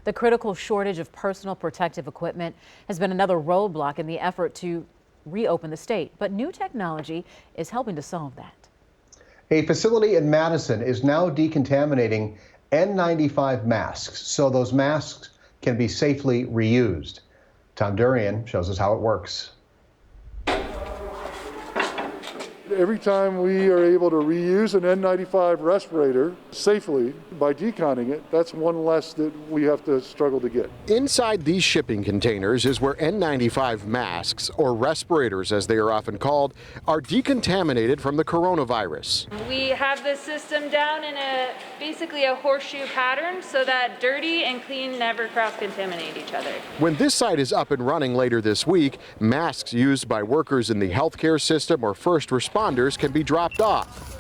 The critical shortage of personal protective equipment has been another roadblock in the effort to reopen the state, but new technology is helping to solve that. A facility in Madison is now decontaminating N95 masks so those masks can be safely reused. Tom Durian shows us how it works. Every time we are able to reuse an N95 respirator safely by deconning it, that's one less that we have to struggle to get. Inside these shipping containers is where N95 masks, or respirators as they are often called, are decontaminated from the coronavirus. We have the system down in basically a horseshoe pattern so that dirty and clean never cross-contaminate each other. When this site is up and running later this week, masks used by workers in the healthcare system or first responders can be dropped off.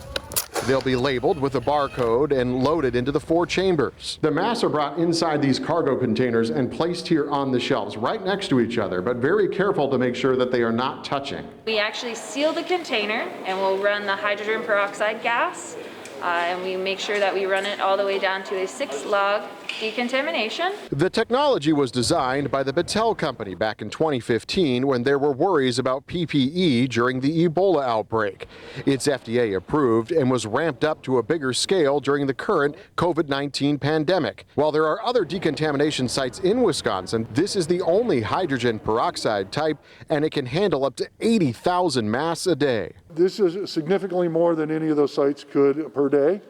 They'll be labeled with a barcode and loaded into the 4 chambers. The masks are brought inside these cargo containers and placed here on the shelves right next to each other, but very careful to make sure that they are not touching. We actually seal the container and we'll run the hydrogen peroxide gas and we make sure that we run it all the way down to a 6-log decontamination. The technology was designed by the Battelle Company back in 2015 when there were worries about PPE during the Ebola outbreak. It's FDA approved and was ramped up to a bigger scale during the current COVID-19 pandemic. While there are other decontamination sites in Wisconsin, this is the only hydrogen peroxide type, and it can handle up to 80,000 masks a day. This is significantly more than any of those sites could per day.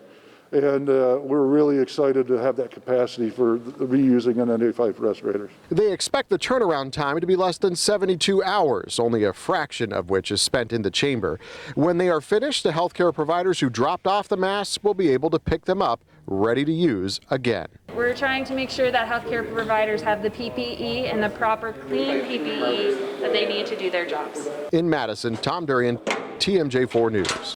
And we're really excited to have that capacity for reusing N95 respirators. They expect the turnaround time to be less than 72 hours, only a fraction of which is spent in the chamber. When they are finished, the healthcare providers who dropped off the masks will be able to pick them up, ready to use again. We're trying to make sure that healthcare providers have the PPE and the proper clean PPE that they need to do their jobs. In Madison, Tom Durian, TMJ4 News.